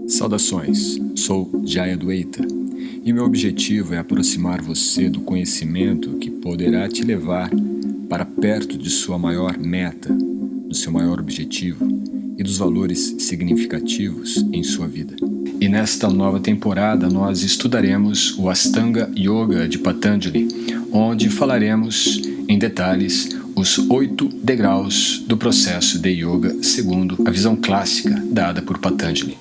Saudações, sou Jaya Dwaita e meu objetivo é aproximar você do conhecimento que poderá te levar para perto de sua maior meta, do seu maior objetivo e dos valores significativos em sua vida. E nesta nova temporada nós estudaremos o Ashtanga Yoga de Patanjali, onde falaremos em detalhes os 8 degraus do processo de yoga segundo a visão clássica dada por Patanjali.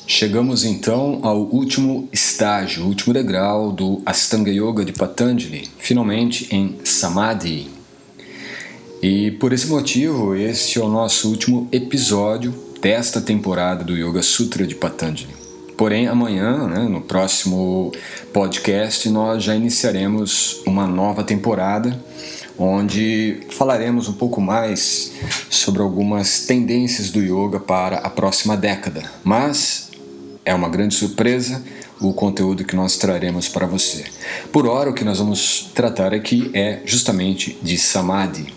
Chegamos então ao último estágio, o último degrau do Ashtanga Yoga de Patanjali, finalmente em Samadhi. E por esse motivo, este é o nosso último episódio desta temporada do Yoga Sutra de Patanjali. Porém, amanhã, no próximo podcast, nós já iniciaremos uma nova temporada, onde falaremos um pouco mais sobre algumas tendências do yoga para a próxima década. Mas é uma grande surpresa o conteúdo que nós traremos para você. Por hora, o que nós vamos tratar aqui é justamente de Samadhi.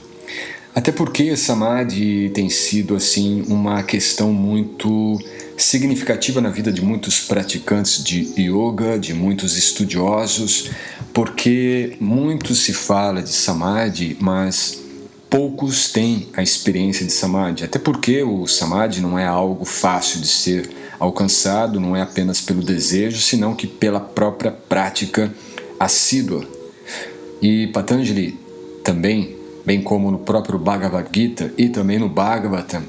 Até porque Samadhi tem sido assim uma questão muito significativa na vida de muitos praticantes de yoga, de muitos estudiosos, porque muito se fala de Samadhi, mas poucos têm a experiência de Samadhi. Até porque o Samadhi não é algo fácil de ser alcançado, não é apenas pelo desejo, senão que pela própria prática assídua. E Patanjali também, bem como no próprio Bhagavad Gita e também no Bhagavatam,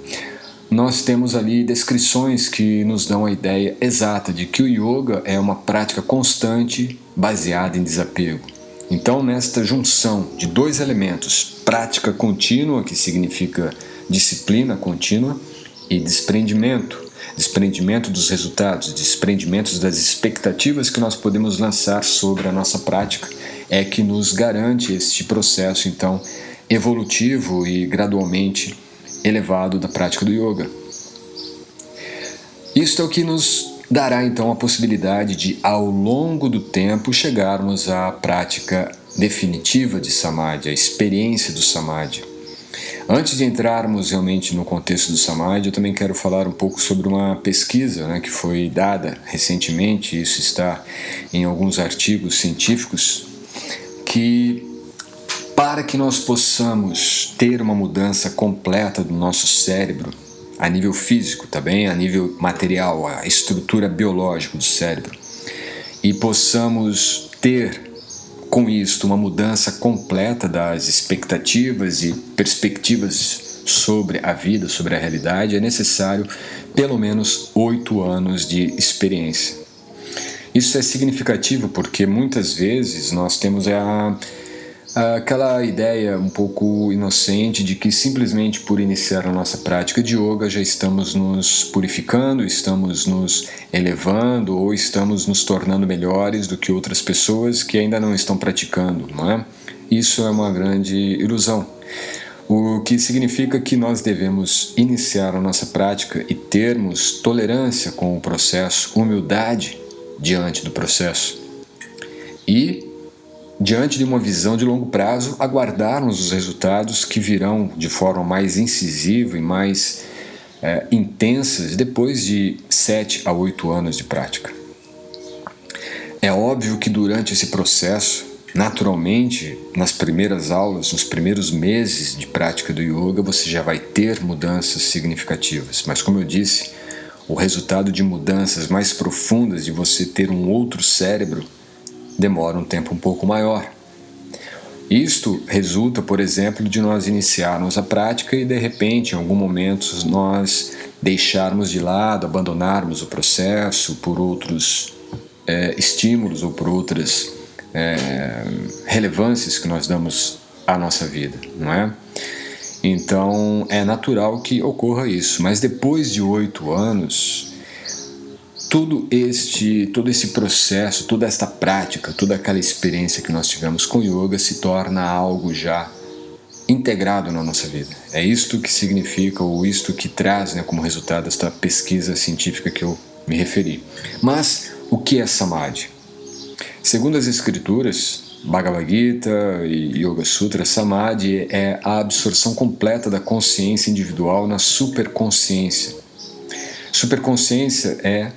nós temos ali descrições que nos dão a ideia exata de que o yoga é uma prática constante baseada em desapego. Então, nesta junção de dois elementos, prática contínua, que significa disciplina contínua, e desprendimento dos resultados, desprendimento das expectativas que nós podemos lançar sobre a nossa prática, é que nos garante este processo, então, evolutivo e gradualmente elevado da prática do yoga. Isto é o que nos dará então a possibilidade de, ao longo do tempo, chegarmos à prática definitiva de Samadhi, a experiência do Samadhi. Antes de entrarmos realmente no contexto do Samadhi, eu também quero falar um pouco sobre uma pesquisa que foi dada recentemente, isso está em alguns artigos científicos, que para que nós possamos ter uma mudança completa do nosso cérebro, a nível físico, também a nível material, a estrutura biológica do cérebro, e possamos ter com isto uma mudança completa das expectativas e perspectivas sobre a vida, sobre a realidade, é necessário pelo menos 8 anos de experiência. Isso é significativo porque muitas vezes nós temos aquela ideia um pouco inocente de que simplesmente por iniciar a nossa prática de yoga já estamos nos purificando, estamos nos elevando ou estamos nos tornando melhores do que outras pessoas que ainda não estão praticando, não é? Isso é uma grande ilusão. O que significa que nós devemos iniciar a nossa prática e termos tolerância com o processo, humildade diante do processo e, diante de uma visão de longo prazo, aguardarmos os resultados que virão de forma mais incisiva e mais intensas depois de 7 a 8 anos de prática. É óbvio que durante esse processo, naturalmente, nas primeiras aulas, nos primeiros meses de prática do yoga, você já vai ter mudanças significativas. Mas como eu disse, o resultado de mudanças mais profundas, de você ter um outro cérebro, demora um tempo um pouco maior. Isto resulta, por exemplo, de nós iniciarmos a prática e de repente, em algum momento, nós deixarmos de lado, abandonarmos o processo por outros estímulos ou por outras relevâncias que nós damos à nossa vida, não é? Então, é natural que ocorra isso, mas depois de 8 anos, todo esse processo, toda esta prática, toda aquela experiência que nós tivemos com yoga se torna algo já integrado na nossa vida. É isto que significa, ou isto que traz como resultado esta pesquisa científica que eu me referi. Mas o que é Samadhi? Segundo as escrituras, Bhagavad Gita e Yoga Sutra, Samadhi é a absorção completa da consciência individual na superconsciência. Superconsciência é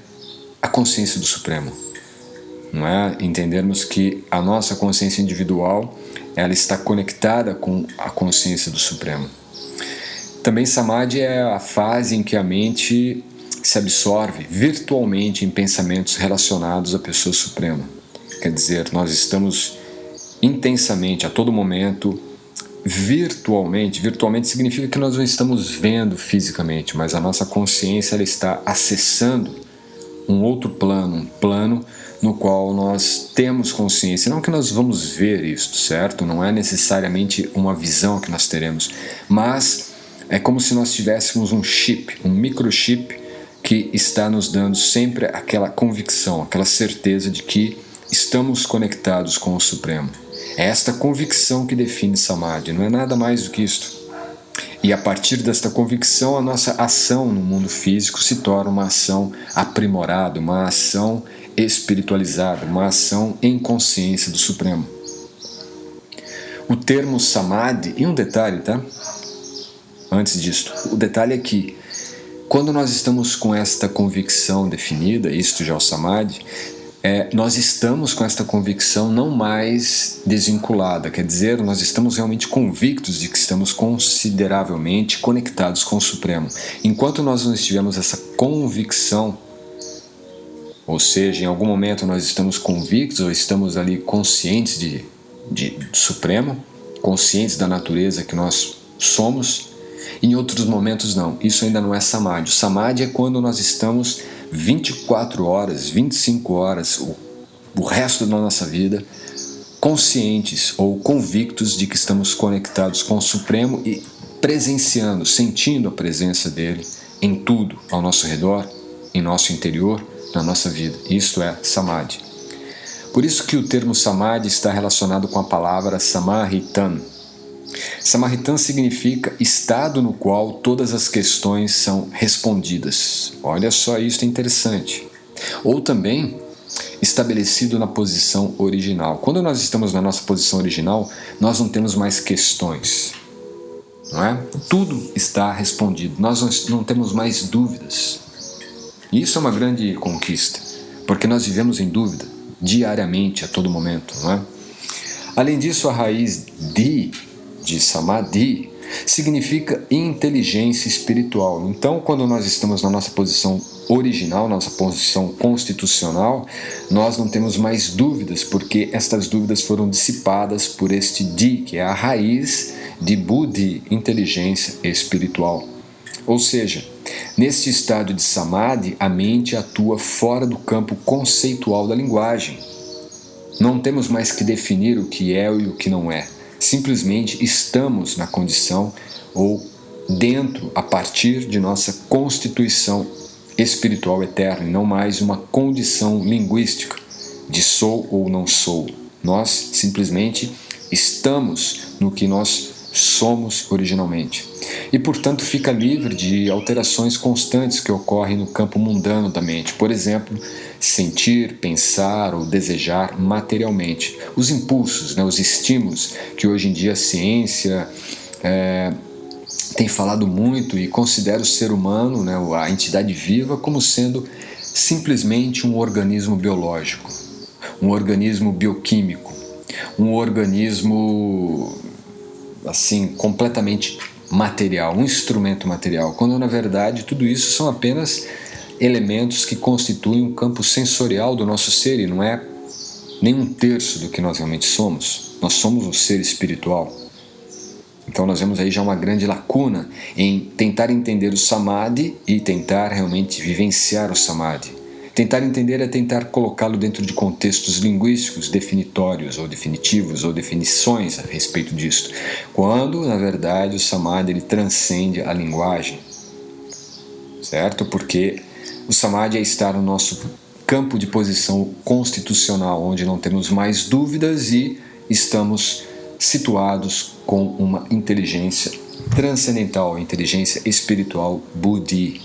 a consciência do Supremo. Não é? Entendermos que a nossa consciência individual ela está conectada com a consciência do Supremo. Também Samadhi é a fase em que a mente se absorve virtualmente em pensamentos relacionados à pessoa suprema. Quer dizer, nós estamos intensamente, a todo momento, virtualmente significa que nós não estamos vendo fisicamente, mas a nossa consciência ela está acessando um outro plano, um plano no qual nós temos consciência. Não que nós vamos ver isto, certo? Não é necessariamente uma visão que nós teremos, mas é como se nós tivéssemos um chip, um microchip que está nos dando sempre aquela convicção, aquela certeza de que estamos conectados com o Supremo. É esta convicção que define Samadhi, não é nada mais do que isto. E a partir desta convicção, a nossa ação no mundo físico se torna uma ação aprimorada, uma ação espiritualizada, uma ação em consciência do Supremo. O termo Samadhi, e um detalhe, tá? Antes disto, o detalhe é que quando nós estamos com esta convicção definida, isto já é o Samadhi, nós estamos com esta convicção não mais desvinculada, quer dizer, nós estamos realmente convictos de que estamos consideravelmente conectados com o Supremo. Enquanto nós não tivermos essa convicção, ou seja, em algum momento nós estamos convictos ou estamos ali conscientes de Supremo, conscientes da natureza que nós somos, em outros momentos não. Isso ainda não é Samadhi. O Samadhi é quando nós estamos 24 horas, 25 horas, o resto da nossa vida, conscientes ou convictos de que estamos conectados com o Supremo e presenciando, sentindo a presença dele em tudo ao nosso redor, em nosso interior, na nossa vida. Isto é Samadhi. Por isso que o termo Samadhi está relacionado com a palavra Samahritam. Samahritam significa estado no qual todas as questões são respondidas. Olha só, isso é interessante. Ou também estabelecido na posição original. Quando nós estamos na nossa posição original, nós não temos mais questões. Não é? Tudo está respondido. Nós não temos mais dúvidas. E isso é uma grande conquista, porque nós vivemos em dúvida diariamente, a todo momento. Não é? Além disso, a raiz de Samadhi significa inteligência espiritual. Então, quando nós estamos na nossa posição original, nossa posição constitucional, nós não temos mais dúvidas, porque estas dúvidas foram dissipadas por este Di, que é a raiz de Buddhi, inteligência espiritual. Ou seja, neste estado de Samadhi, a mente atua fora do campo conceitual da linguagem. Não temos mais que definir o que é e o que não é. Simplesmente estamos na condição ou dentro, a partir de nossa constituição espiritual eterna, e não mais uma condição linguística de sou ou não sou. Nós simplesmente estamos no que nós somos originalmente. E, portanto, fica livre de alterações constantes que ocorrem no campo mundano da mente. Por exemplo, sentir, pensar ou desejar materialmente. Os impulsos, os estímulos que hoje em dia a ciência tem falado muito e considera o ser humano, a entidade viva, como sendo simplesmente um organismo biológico, um organismo bioquímico, um organismo assim completamente material, um instrumento material, quando na verdade tudo isso são apenas elementos que constituem um campo sensorial do nosso ser e não é nem um terço do que nós realmente somos. Nós somos um ser espiritual. Então nós vemos aí já uma grande lacuna em tentar entender o Samadhi e tentar realmente vivenciar o Samadhi. Tentar entender é tentar colocá-lo dentro de contextos linguísticos definitórios ou definitivos ou definições a respeito disto, quando na verdade o Samadhi ele transcende a linguagem, certo? Porque o Samadhi é estar no nosso campo de posição constitucional, onde não temos mais dúvidas e estamos situados com uma inteligência transcendental, inteligência espiritual Buddhi.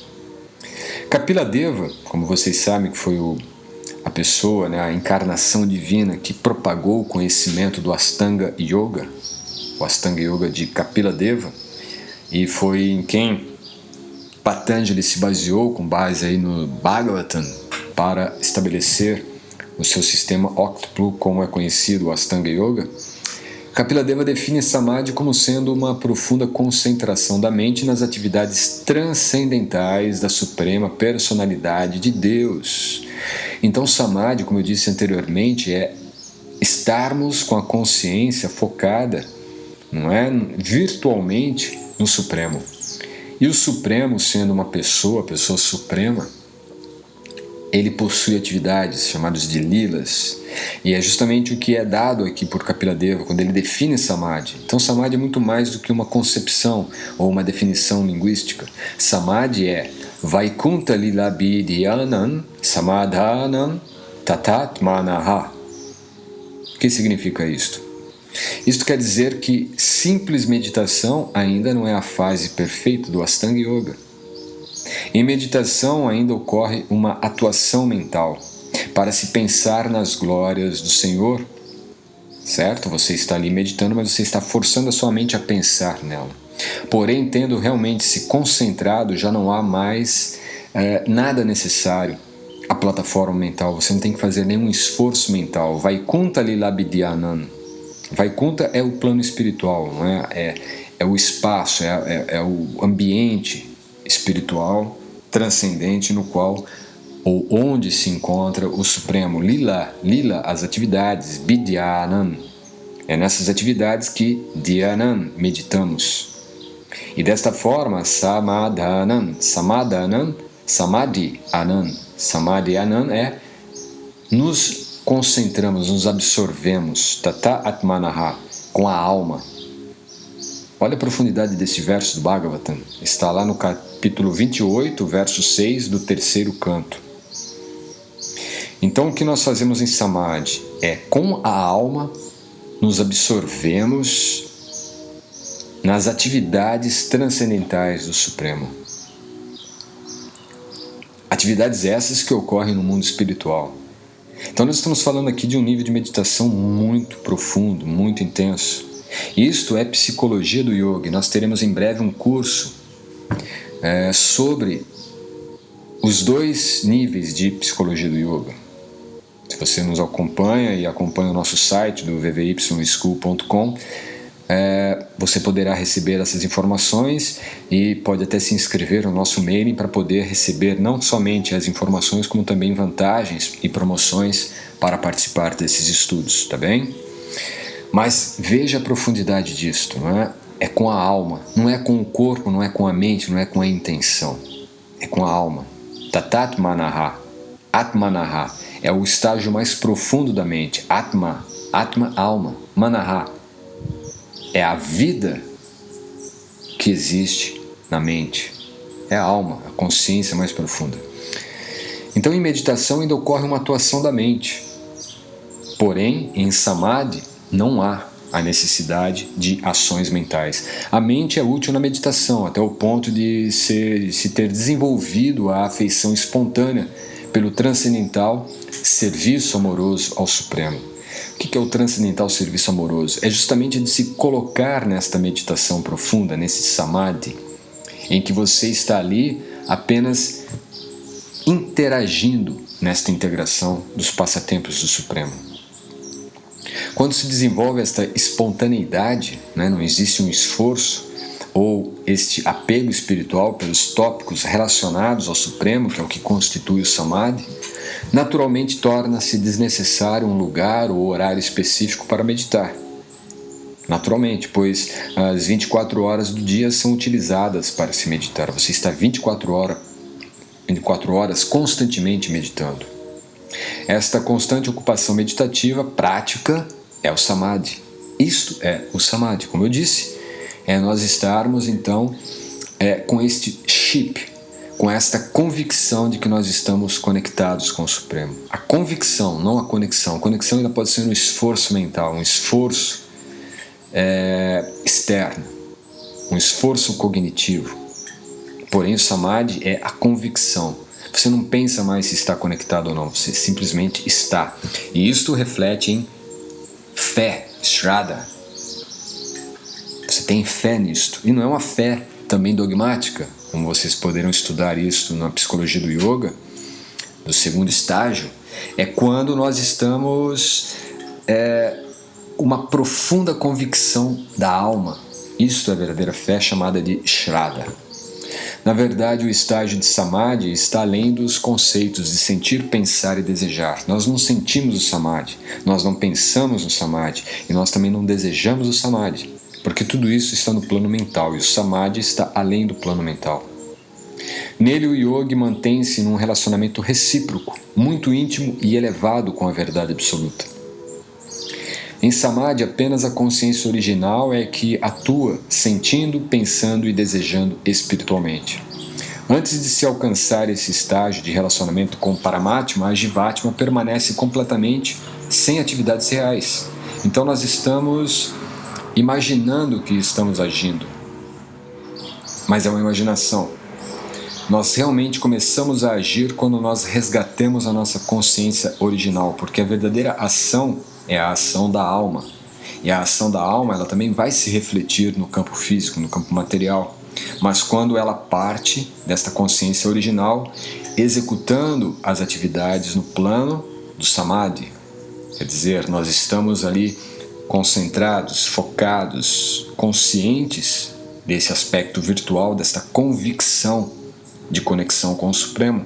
Kapila Deva, como vocês sabem, que foi a pessoa, a encarnação divina que propagou o conhecimento do Astanga Yoga, o Astanga Yoga de Kapila Deva, e foi em quem Patanjali se baseou com base aí no Bhagavatam para estabelecer o seu sistema octuplo, como é conhecido o Ashtanga Yoga. Kapila Deva define Samadhi como sendo uma profunda concentração da mente nas atividades transcendentais da Suprema Personalidade de Deus. Então Samadhi, como eu disse anteriormente, é estarmos com a consciência focada, não é, virtualmente no Supremo. E o Supremo, sendo uma pessoa, a pessoa suprema, ele possui atividades chamadas de lilas, e é justamente o que é dado aqui por Kapila Deva quando ele define Samadhi. Então Samadhi é muito mais do que uma concepção ou uma definição linguística. Samadhi é Vaikunta Lila Bidhyanam Samadhanam Tatatmanaha. O que significa isto? Isto quer dizer que simples meditação ainda não é a fase perfeita do Ashtanga Yoga. Em meditação ainda ocorre uma atuação mental para se pensar nas glórias do Senhor, certo? Você está ali meditando, mas você está forçando a sua mente a pensar nela. Porém, tendo realmente se concentrado, já não há mais nada necessário à plataforma mental. Você não tem que fazer nenhum esforço mental. Vaikunta Lila Bidhyanam. Vaikunta é o plano espiritual, não é? É o espaço, é o ambiente espiritual transcendente no qual ou onde se encontra o Supremo. Lila, as atividades, Bidhyanam, é nessas atividades que Dhyanam, meditamos. E desta forma, Samadhanam, Samadhi Anam é nos concentramos, nos absorvemos, Tata Atmanaha, com a alma. Olha a profundidade desse verso do Bhagavatam. Está lá no capítulo 28, verso 6 do terceiro canto. Então o que nós fazemos em Samadhi é, com a alma, nos absorvemos nas atividades transcendentais do Supremo. Atividades essas que ocorrem no mundo espiritual. Então nós estamos falando aqui de um nível de meditação muito profundo, muito intenso. Isto é psicologia do yoga. Nós teremos em breve um curso sobre os dois níveis de psicologia do yoga. Se você nos acompanha e acompanha o nosso site do vvyschool.com, você poderá receber essas informações e pode até se inscrever no nosso mailing para poder receber não somente as informações, como também vantagens e promoções para participar desses estudos, tá bem? Mas veja a profundidade disto, não é? É com a alma, não é com o corpo, não é com a mente, não é com a intenção, é com a alma. Tatatmanaha, Atmanaha, é o estágio mais profundo da mente. Atma, alma, Manaha, é a vida que existe na mente, é a alma, a consciência mais profunda. Então em meditação ainda ocorre uma atuação da mente, porém em Samadhi não há a necessidade de ações mentais. A mente é útil na meditação, até o ponto de se ter desenvolvido a afeição espontânea pelo transcendental serviço amoroso ao Supremo. O que é o transcendental serviço amoroso? É justamente de se colocar nesta meditação profunda, nesse Samadhi, em que você está ali apenas interagindo nesta integração dos passatempos do Supremo. Quando se desenvolve esta espontaneidade, não existe um esforço ou este apego espiritual pelos tópicos relacionados ao Supremo, que é o que constitui o Samadhi, naturalmente torna-se desnecessário um lugar ou horário específico para meditar. Naturalmente, pois as 24 horas do dia são utilizadas para se meditar. Você está 24 horas constantemente meditando. Esta constante ocupação meditativa prática é o Samadhi. Isto é o Samadhi, como eu disse, é nós estarmos então com este chip, com esta convicção de que nós estamos conectados com o Supremo. A convicção, não a conexão. A conexão ainda pode ser um esforço mental, um esforço externo, um esforço cognitivo. Porém o Samadhi é a convicção. Você não pensa mais se está conectado ou não, você simplesmente está. E isto reflete em fé, Shraddha. Você tem fé nisto. E não é uma fé também dogmática, como vocês poderão estudar isso na psicologia do yoga, do segundo estágio, é quando nós estamos uma profunda convicção da alma. Isto é a verdadeira fé, chamada de Shraddha. Na verdade, o estágio de Samadhi está além dos conceitos de sentir, pensar e desejar. Nós não sentimos o Samadhi, nós não pensamos no Samadhi e nós também não desejamos o Samadhi, porque tudo isso está no plano mental e o Samadhi está além do plano mental. Nele, o yogi mantém-se num relacionamento recíproco, muito íntimo e elevado com a verdade absoluta. Em Samadhi, apenas a consciência original é que atua sentindo, pensando e desejando espiritualmente. Antes de se alcançar esse estágio de relacionamento com Paramatma, a Jivatma permanece completamente sem atividades reais. Então nós estamos imaginando que estamos agindo, mas é uma imaginação. Nós realmente começamos a agir quando nós resgatamos a nossa consciência original, porque a verdadeira ação é a ação da alma. E a ação da alma, ela também vai se refletir no campo físico, no campo material. Mas quando ela parte desta consciência original, executando as atividades no plano do Samadhi, quer dizer, nós estamos ali concentrados, focados, conscientes desse aspecto virtual, desta convicção de conexão com o Supremo.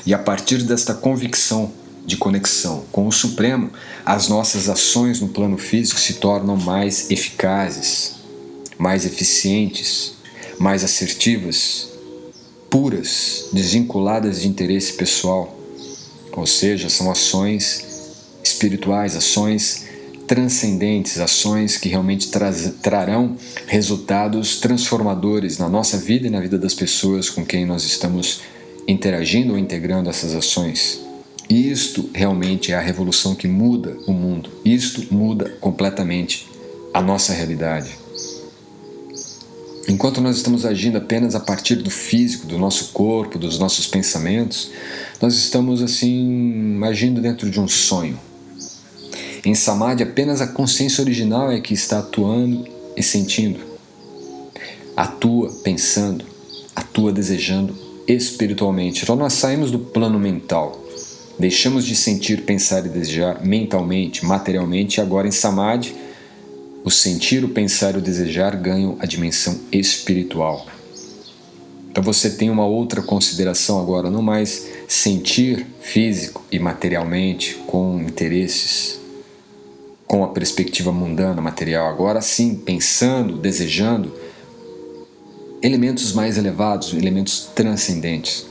E a partir desta convicção de conexão com o Supremo, as nossas ações no plano físico se tornam mais eficazes, mais eficientes, mais assertivas, puras, desvinculadas de interesse pessoal. Ou seja, são ações espirituais, ações transcendentes, ações que realmente trarão resultados transformadores na nossa vida e na vida das pessoas com quem nós estamos interagindo ou integrando essas ações. Isto realmente é a revolução que muda o mundo. Isto muda completamente a nossa realidade. Enquanto nós estamos agindo apenas a partir do físico, do nosso corpo, dos nossos pensamentos, nós estamos assim agindo dentro de um sonho. Em Samadhi, apenas a consciência original é que está atuando e sentindo. Atua pensando, atua desejando espiritualmente. Então nós saímos do plano mental. Deixamos de sentir, pensar e desejar mentalmente, materialmente, e agora em Samadhi, o sentir, o pensar e o desejar ganham a dimensão espiritual. Então você tem uma outra consideração agora, não mais sentir físico e materialmente com interesses, com a perspectiva mundana, material, agora sim, pensando, desejando elementos mais elevados, elementos transcendentes.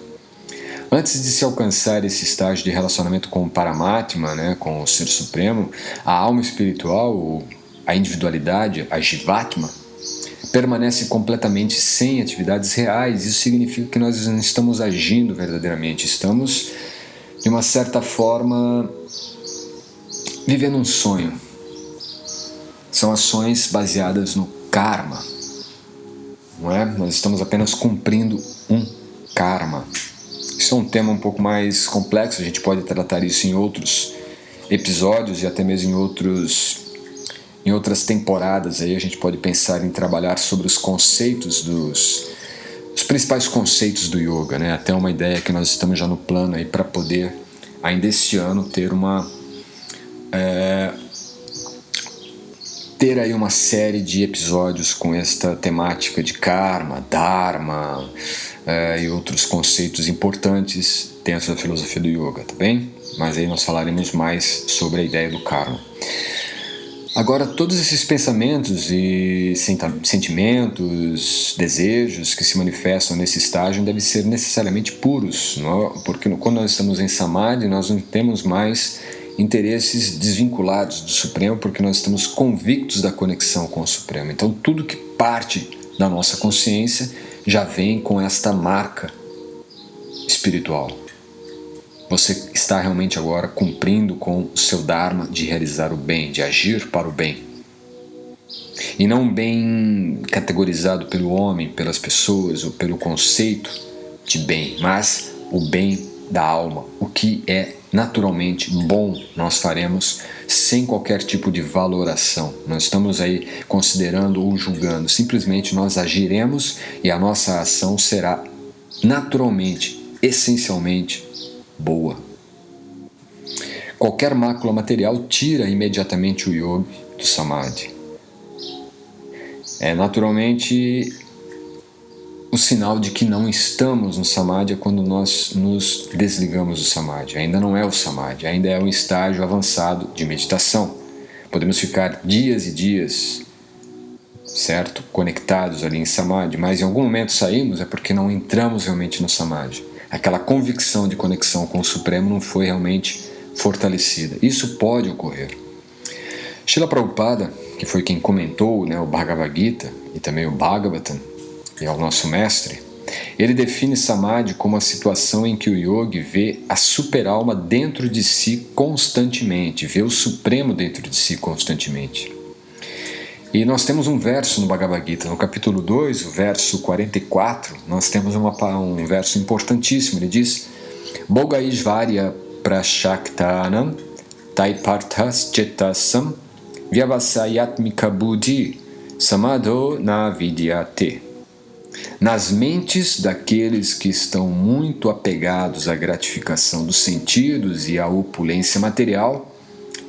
Antes de se alcançar esse estágio de relacionamento com o Paramatma, com o Ser Supremo, a alma espiritual, a individualidade, a Jivatma, permanece completamente sem atividades reais. Isso significa que nós não estamos agindo verdadeiramente, estamos, de uma certa forma, vivendo um sonho. São ações baseadas no karma, não é? Nós estamos apenas cumprindo um karma. Isso é um tema um pouco mais complexo, a gente pode tratar isso em outros episódios e até mesmo em outras temporadas. Aí a gente pode pensar em trabalhar sobre os conceitos os principais conceitos do yoga, até uma ideia que nós estamos já no plano aí para poder, ainda este ano, ter aí uma série de episódios com esta temática de karma, dharma e outros conceitos importantes dentro da filosofia do yoga, tá bem? Mas aí nós falaremos mais sobre a ideia do karma. Agora, todos esses pensamentos e sentimentos, desejos que se manifestam nesse estágio devem ser necessariamente puros, porque quando nós estamos em Samadhi, nós não temos mais interesses desvinculados do Supremo, porque nós estamos convictos da conexão com o Supremo. Então tudo que parte da nossa consciência já vem com esta marca espiritual. Você está realmente agora cumprindo com o seu Dharma de realizar o bem, de agir para o bem. E não um bem categorizado pelo homem, pelas pessoas ou pelo conceito de bem, mas o bem da alma, o que é naturalmente bom, nós faremos sem qualquer tipo de valoração. Não estamos aí considerando ou julgando, simplesmente nós agiremos e a nossa ação será naturalmente, essencialmente boa. Qualquer mácula material tira imediatamente o yogi do samadhi. Naturalmente, o sinal de que não estamos no samadhi é quando nós nos desligamos do samadhi. Ainda não é o samadhi, ainda é um estágio avançado de meditação. Podemos ficar dias e dias, certo? Conectados ali em samadhi, mas em algum momento saímos é porque não entramos realmente no samadhi. Aquela convicção de conexão com o Supremo não foi realmente fortalecida. Isso pode ocorrer. Srila Prabhupada, que foi quem comentou, o Bhagavad Gita e também o Bhagavatam, e é o nosso mestre, ele define samadhi como a situação em que o yogi vê a superalma dentro de si constantemente, vê o Supremo dentro de si constantemente. E nós temos um verso no Bhagavad Gita, no capítulo 2, o verso 44, nós temos um verso importantíssimo. Ele diz: Bhogaishvarya prashaktanam taiparthas chetasam vyavasayatmika buddhi samadho na vidyate. Nas mentes daqueles que estão muito apegados à gratificação dos sentidos e à opulência material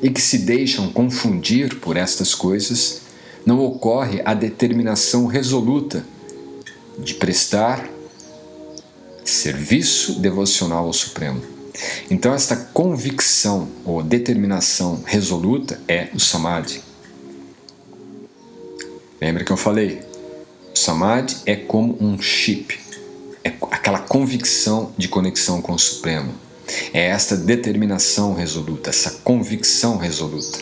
e que se deixam confundir por estas coisas, não ocorre a determinação resoluta de prestar serviço devocional ao Supremo. Então, esta convicção ou determinação resoluta é o samadhi. Lembra que eu falei? O samadhi é como um chip, é aquela convicção de conexão com o Supremo. É esta determinação resoluta, essa convicção resoluta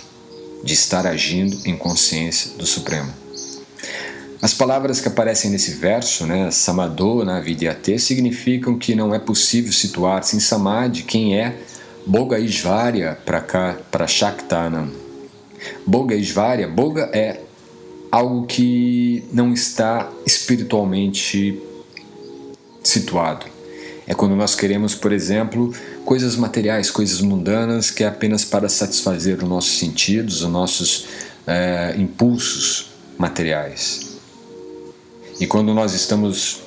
de estar agindo em consciência do Supremo. As palavras que aparecem nesse verso, samadho na vidyate, significam que não é possível situar-se em samadhi quem é Bhogaishvarya prashaktanam. Bhogaishvarya, Bhoga é algo que não está espiritualmente situado. É quando nós queremos, por exemplo, coisas materiais, coisas mundanas, que é apenas para satisfazer os nossos sentidos, os nossos impulsos materiais. E quando nós estamos,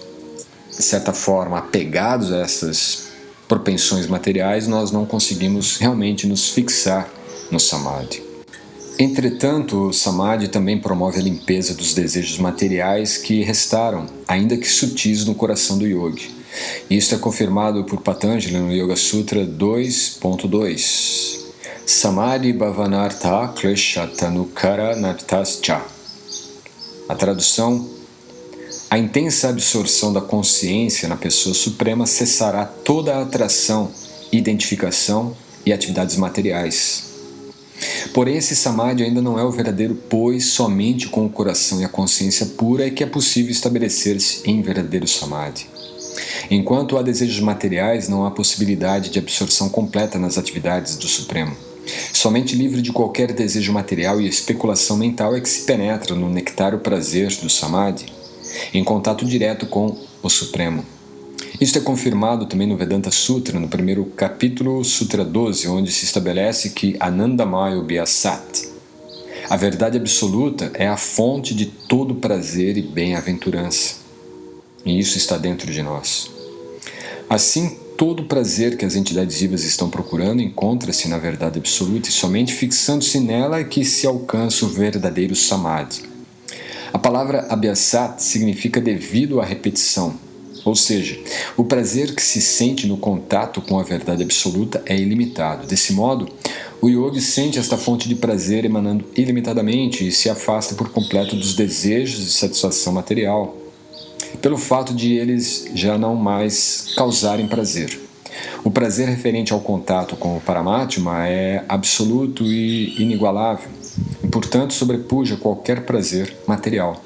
de certa forma, apegados a essas propensões materiais, nós não conseguimos realmente nos fixar no samadhi. Entretanto, o samadhi também promove a limpeza dos desejos materiais que restaram, ainda que sutis, no coração do yogi. Isto é confirmado por Patanjali no Yoga Sutra 2.2. Samadhi bhavanartha klesha tanukara nartascha. A tradução: a intensa absorção da consciência na pessoa suprema cessará toda a atração, identificação e atividades materiais. Porém, esse samadhi ainda não é o verdadeiro, pois somente com o coração e a consciência pura é que é possível estabelecer-se em verdadeiro samadhi. Enquanto há desejos materiais, não há possibilidade de absorção completa nas atividades do Supremo. Somente livre de qualquer desejo material e especulação mental é que se penetra no nectário prazer do samadhi, em contato direto com o Supremo. Isto é confirmado também no Vedanta Sutra, no primeiro capítulo, Sutra 12, onde se estabelece que Anandamaya Vyasat, a verdade absoluta, é a fonte de todo prazer e bem-aventurança. E isso está dentro de nós. Assim, todo prazer que as entidades vivas estão procurando encontra-se na verdade absoluta, e somente fixando-se nela é que se alcança o verdadeiro samadhi. A palavra abhyasat significa devido à repetição, ou seja, o prazer que se sente no contato com a verdade absoluta é ilimitado. Desse modo, o yogi sente esta fonte de prazer emanando ilimitadamente e se afasta por completo dos desejos de satisfação material, pelo fato de eles já não mais causarem prazer. O prazer referente ao contato com o Paramatma é absoluto e inigualável, e portanto sobrepuja qualquer prazer material.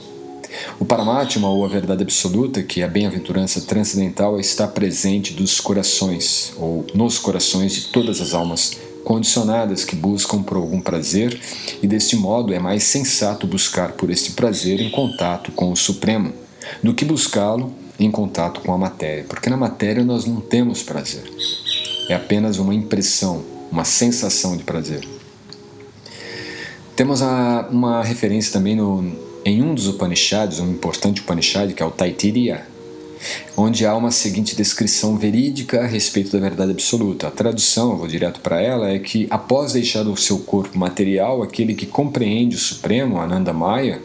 O Paramatma, ou a verdade absoluta, que é a bem-aventurança transcendental, está presente dos corações, ou nos corações de todas as almas condicionadas que buscam por algum prazer, e deste modo é mais sensato buscar por este prazer em contato com o Supremo, do que buscá-lo em contato com a matéria, porque na matéria nós não temos prazer. É apenas uma impressão, uma sensação de prazer. Temos uma referência também em um dos Upanishads, um importante Upanishad, que é o Taittiriya, onde há uma seguinte descrição verídica a respeito da verdade absoluta. A tradução, eu vou direto para ela, é que após deixar o seu corpo material, aquele que compreende o Supremo, Anandamaya,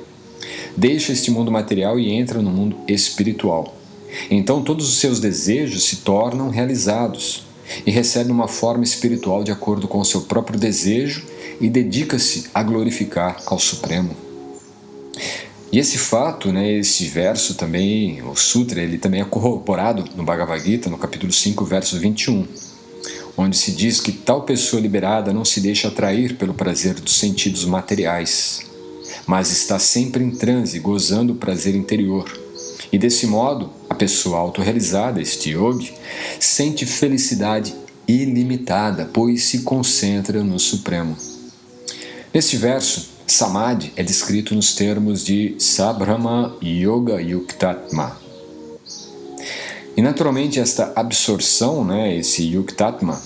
deixa este mundo material e entra no mundo espiritual. Então todos os seus desejos se tornam realizados e recebe uma forma espiritual de acordo com o seu próprio desejo e dedica-se a glorificar ao Supremo. E esse fato, esse verso também, o Sutra, ele também é corroborado no Bhagavad Gita, no capítulo 5, verso 21, onde se diz que tal pessoa liberada não se deixa atrair pelo prazer dos sentidos materiais, mas está sempre em transe, gozando o prazer interior. E desse modo, a pessoa autorrealizada, este yogi, sente felicidade ilimitada, pois se concentra no Supremo. Neste verso, Samadhi é descrito nos termos de Sabrahma Yoga Yuktatma. E naturalmente esta absorção, esse Yuktatma,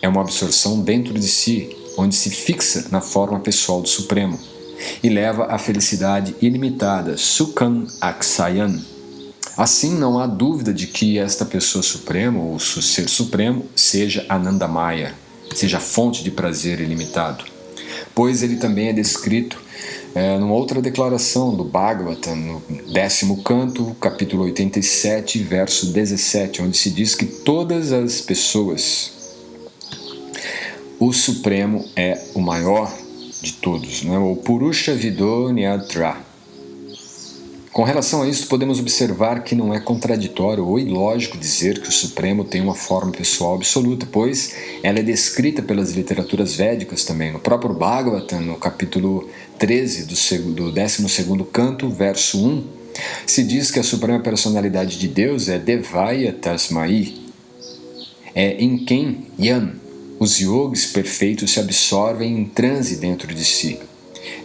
é uma absorção dentro de si, onde se fixa na forma pessoal do Supremo e leva à felicidade ilimitada, Sukham Aksayan. Assim, não há dúvida de que esta pessoa suprema, ou ser supremo, seja Anandamaya, seja fonte de prazer ilimitado. Pois ele também é descrito numa outra declaração do Bhagavatam, no 10º canto, capítulo 87, verso 17, onde se diz que todas as pessoas, o Supremo é o maior de todos, o Purusha Vido Nyatra. Com relação a isso, podemos observar que não é contraditório ou ilógico dizer que o Supremo tem uma forma pessoal absoluta, pois ela é descrita pelas literaturas védicas também. No próprio Bhagavatam, no capítulo 13 do 12º canto, verso 1, se diz que a Suprema Personalidade de Deus é Devaya Tasmai, é em quem Yan, os yogis perfeitos se absorvem em transe dentro de si.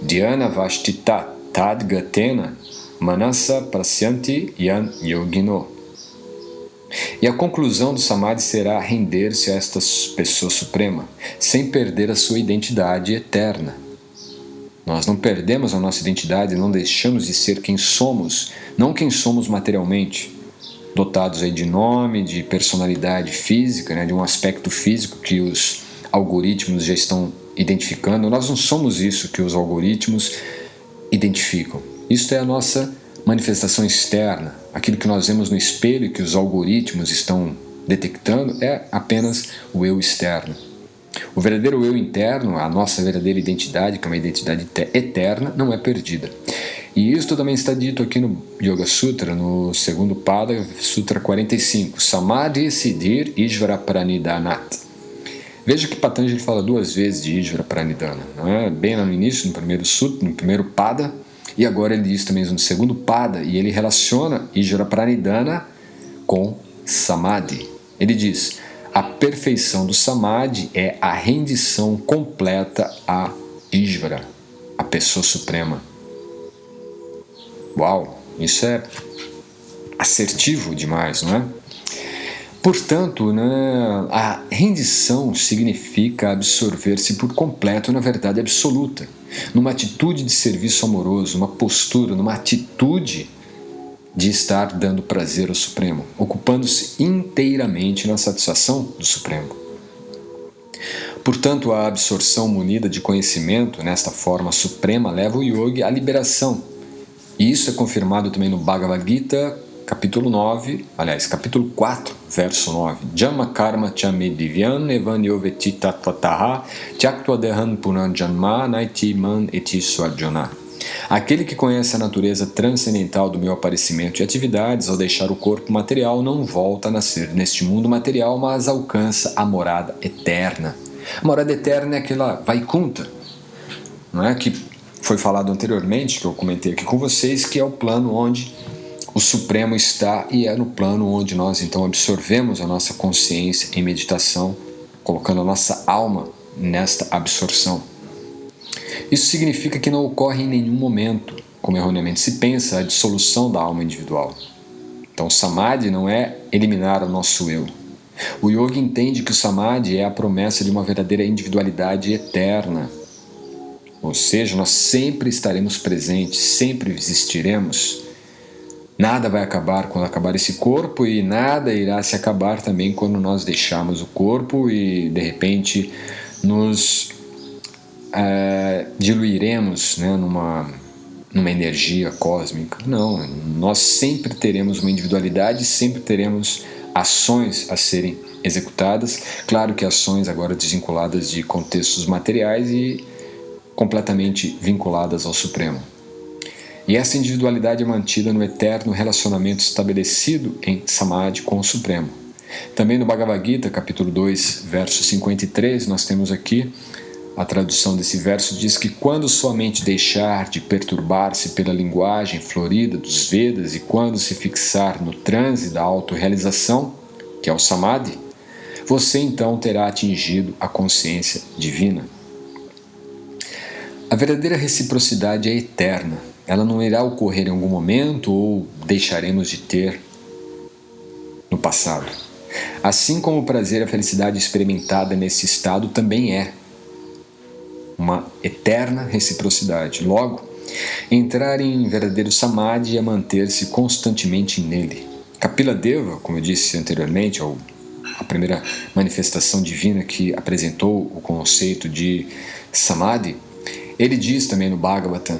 Dhyana Vashtita Tadgatena Manasa Prasyanti Yan Yogino. E a conclusão do Samadhi será render-se a esta pessoa suprema, sem perder a sua identidade eterna. Nós não perdemos a nossa identidade, não deixamos de ser quem somos, não quem somos materialmente, dotados aí de nome, de personalidade física, de um aspecto físico que os algoritmos já estão identificando. Nós não somos isso que os algoritmos identificam. Isto é a nossa manifestação externa. Aquilo que nós vemos no espelho e que os algoritmos estão detectando é apenas o eu externo. O verdadeiro eu interno, a nossa verdadeira identidade, que é uma identidade eterna, não é perdida. E isso também está dito aqui no Yoga Sutra, no 2º Pada, Sutra 45, Samadhi Siddhir Ishvara Pranidhanat. Veja que Patanjali fala 2 vezes de Ishvara Pranidhana, não é? Bem lá no início, no primeiro Sutra, no primeiro Pada, e agora ele diz também no 2º Pada, e ele relaciona Ishvara Pranidhana com Samadhi. Ele diz: a perfeição do Samadhi é a rendição completa a Ishvara, a pessoa suprema. Uau, isso é assertivo demais, não é? Portanto, a rendição significa absorver-se por completo na verdade absoluta, numa atitude de serviço amoroso, numa postura, numa atitude de estar dando prazer ao Supremo, ocupando-se inteiramente na satisfação do Supremo. Portanto, a absorção munida de conhecimento nesta forma suprema leva o yogi à liberação. E isso é confirmado também no Bhagavad Gita, capítulo 4, verso 9. Jama karma chame divyan evan yoveti tatvataha tyaktva dehan punanjanma naiti man eti swarjana. Aquele que conhece a natureza transcendental do meu aparecimento e atividades, ao deixar o corpo material, não volta a nascer neste mundo material, mas alcança a morada eterna. A morada eterna é aquela Vaikunta, não é? Que foi falado anteriormente, que eu comentei aqui com vocês, que é o plano onde o Supremo está, e é no plano onde nós então absorvemos a nossa consciência em meditação, colocando a nossa alma nesta absorção. Isso significa que não ocorre em nenhum momento, como erroneamente se pensa, a dissolução da alma individual. Então, Samadhi não é eliminar o nosso eu. O yogi entende que o Samadhi é a promessa de uma verdadeira individualidade eterna. Ou seja, nós sempre estaremos presentes, sempre existiremos Nada vai acabar quando acabar esse corpo e nada irá se acabar também quando nós deixarmos o corpo e de repente nos diluiremos, né, numa energia cósmica. Não, nós sempre teremos uma individualidade, sempre teremos ações a serem executadas, claro que ações agora desvinculadas de contextos materiais e completamente vinculadas ao Supremo. E essa individualidade é mantida no eterno relacionamento estabelecido em Samadhi com o Supremo. Também no Bhagavad Gita, capítulo 2, verso 53, nós temos aqui a tradução desse verso, diz que quando sua mente deixar de perturbar-se pela linguagem florida dos Vedas e quando se fixar no transe da autorrealização, que é o Samadhi, você então terá atingido a consciência divina. A verdadeira reciprocidade é eterna. Ela não irá ocorrer em algum momento ou deixaremos de ter no passado. Assim como o prazer e a felicidade experimentada nesse estado também é uma eterna reciprocidade. Logo, entrar em verdadeiro samadhi é manter-se constantemente nele. Kapila Deva, como eu disse anteriormente, a primeira manifestação divina que apresentou o conceito de samadhi, ele diz também no Bhagavatam,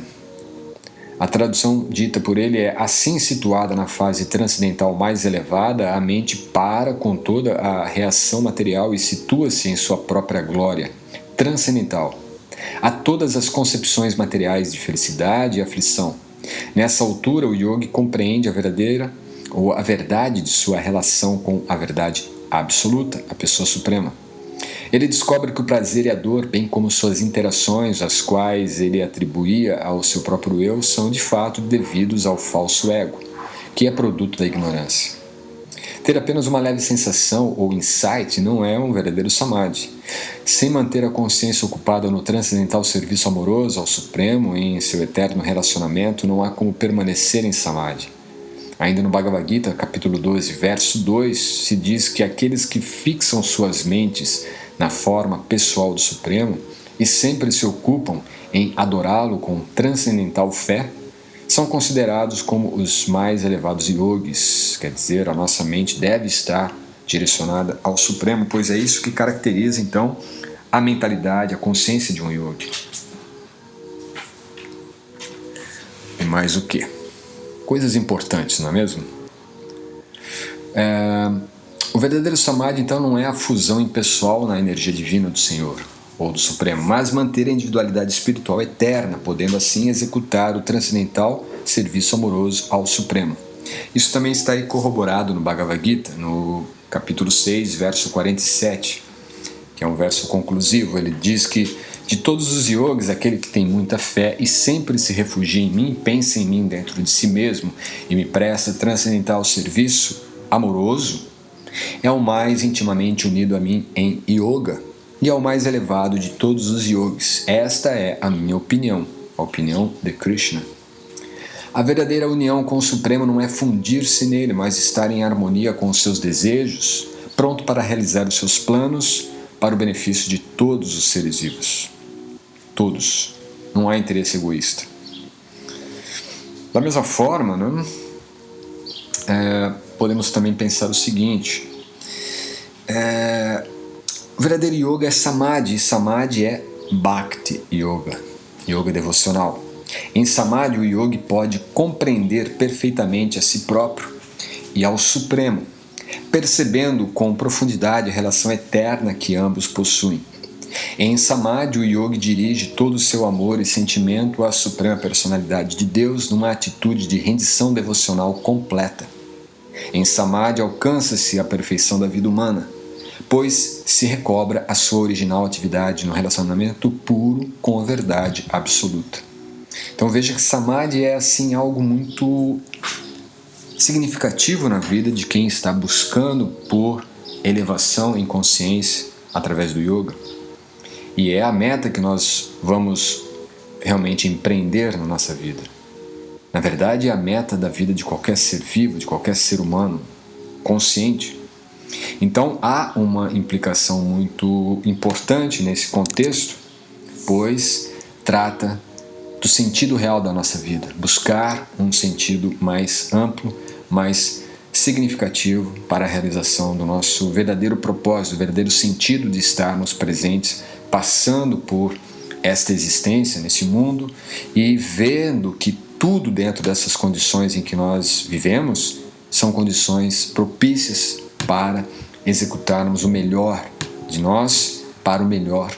a tradução dita por ele é: assim situada na fase transcendental mais elevada, a mente para com toda a reação material e situa-se em sua própria glória transcendental a todas as concepções materiais de felicidade e aflição. Nessa altura, o yogi compreende a verdadeira ou a verdade de sua relação com a verdade absoluta, a pessoa suprema. Ele descobre que o prazer e a dor, bem como suas interações, as quais ele atribuía ao seu próprio eu, são de fato devidos ao falso ego, que é produto da ignorância. Ter apenas uma leve sensação ou insight não é um verdadeiro samadhi. Sem manter a consciência ocupada no transcendental serviço amoroso ao Supremo e em seu eterno relacionamento, não há como permanecer em samadhi. Ainda no Bhagavad Gita, capítulo 12, verso 2, se diz que aqueles que fixam suas mentes na forma pessoal do Supremo e sempre se ocupam em adorá-lo com transcendental fé, são considerados como os mais elevados yogis, quer dizer, a nossa mente deve estar direcionada ao Supremo, pois é isso que caracteriza então a mentalidade, a consciência de um yogi. E mais o que? Coisas importantes, não é mesmo? O verdadeiro samadhi então não é a fusão impessoal na energia divina do Senhor ou do Supremo, mas manter a individualidade espiritual eterna, podendo assim executar o transcendental serviço amoroso ao Supremo. Isso também está aí corroborado no Bhagavad Gita, no capítulo 6, verso 47, que é um verso conclusivo. Ele diz que de todos os yogis, aquele que tem muita fé e sempre se refugia em mim, pensa em mim dentro de si mesmo e me presta transcendental serviço amoroso, é o mais intimamente unido a mim em yoga e é o mais elevado de todos os yogis. Esta é a minha opinião, a opinião de Krishna. A verdadeira união com o Supremo não é fundir-se nele, mas estar em harmonia com os seus desejos, pronto para realizar os seus planos para o benefício de todos os seres vivos. Todos. Não há interesse egoísta. Da mesma forma, né, podemos também pensar o seguinte: o verdadeiro yoga é samadhi, e samadhi é bhakti yoga, yoga devocional. Em samadhi, o yogi pode compreender perfeitamente a si próprio e ao Supremo, percebendo com profundidade a relação eterna que ambos possuem. Em samadhi, o yogi dirige todo o seu amor e sentimento à Suprema Personalidade de Deus numa atitude de rendição devocional completa. Em samadhi, alcança-se a perfeição da vida humana, pois se recobra a sua original atividade no relacionamento puro com a verdade absoluta. Então veja que samadhi é assim algo muito significativo na vida de quem está buscando por elevação em consciência através do yoga. E é a meta que nós vamos realmente empreender na nossa vida. Na verdade, é a meta da vida de qualquer ser vivo, de qualquer ser humano consciente. Então há uma implicação muito importante nesse contexto, pois trata do sentido real da nossa vida, buscar um sentido mais amplo, mais significativo para a realização do nosso verdadeiro propósito, o verdadeiro sentido de estarmos presentes, passando por esta existência nesse mundo e vendo que tudo dentro dessas condições em que nós vivemos são condições propícias para executarmos o melhor de nós para o melhor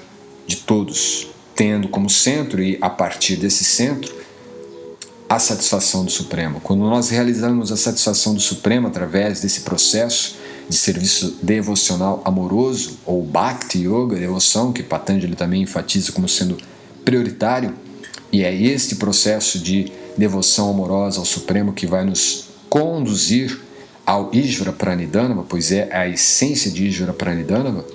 de todos, tendo como centro e a partir desse centro a satisfação do Supremo. Quando nós realizamos a satisfação do Supremo através desse processo de serviço devocional amoroso, ou Bhakti Yoga, devoção, que Patanjali também enfatiza como sendo prioritário, e é este processo de devoção amorosa ao Supremo que vai nos conduzir ao Ishvara Pranidhanava, pois é a essência de Ishvara Pranidhanava,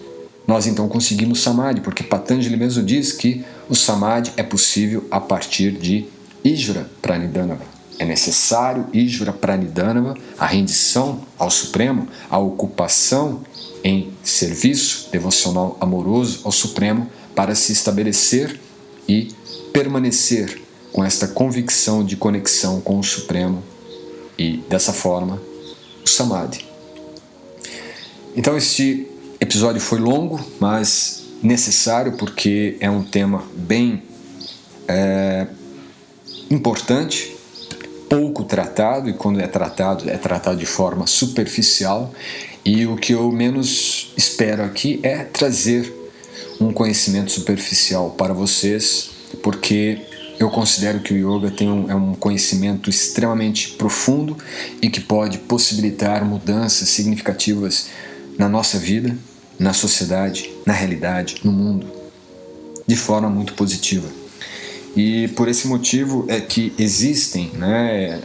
nós então conseguimos Samadhi, porque Patanjali mesmo diz que o Samadhi é possível a partir de Ishvara Pranidhanava. É necessário Ishvara Pranidhanava, a rendição ao Supremo, a ocupação em serviço devocional amoroso ao Supremo para se estabelecer e permanecer com esta convicção de conexão com o Supremo e, dessa forma, o Samadhi. Então este episódio foi longo, mas necessário porque é um tema bem importante, pouco tratado, e quando é tratado de forma superficial, e o que eu menos espero aqui é trazer um conhecimento superficial para vocês, porque eu considero que o yoga é um conhecimento extremamente profundo e que pode possibilitar mudanças significativas na nossa vida, na sociedade, na realidade, no mundo, de forma muito positiva. E por esse motivo é que existem,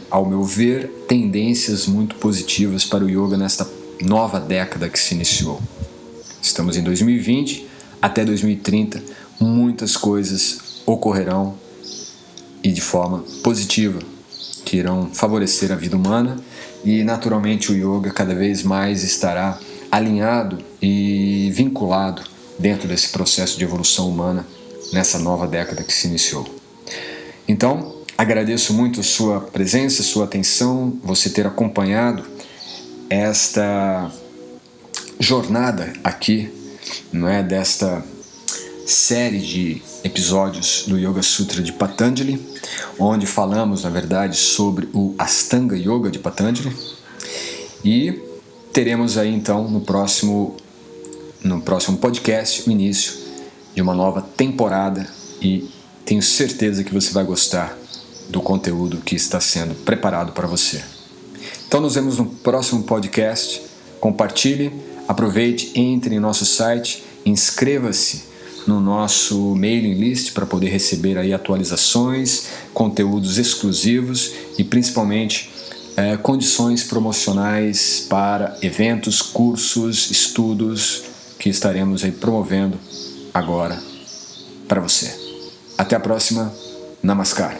ao meu ver, tendências muito positivas para o yoga nesta nova década que se iniciou. Estamos em 2020, até 2030, muitas coisas ocorrerão e de forma positiva, que irão favorecer a vida humana, e naturalmente o yoga cada vez mais estará alinhado e vinculado dentro desse processo de evolução humana nessa nova década que se iniciou. Então, agradeço muito a sua presença, a sua atenção, você ter acompanhado esta jornada aqui, desta série de episódios do Yoga Sutra de Patanjali, onde falamos, na verdade, sobre o Ashtanga Yoga de Patanjali, e teremos aí então no próximo podcast o início de uma nova temporada, e tenho certeza que você vai gostar do conteúdo que está sendo preparado para você. Então nos vemos no próximo podcast. Compartilhe, aproveite, entre em nosso site, inscreva-se no nosso mailing list para poder receber aí atualizações, conteúdos exclusivos e principalmente condições promocionais para eventos, cursos, estudos que estaremos aí promovendo agora para você. Até a próxima. Namaskar.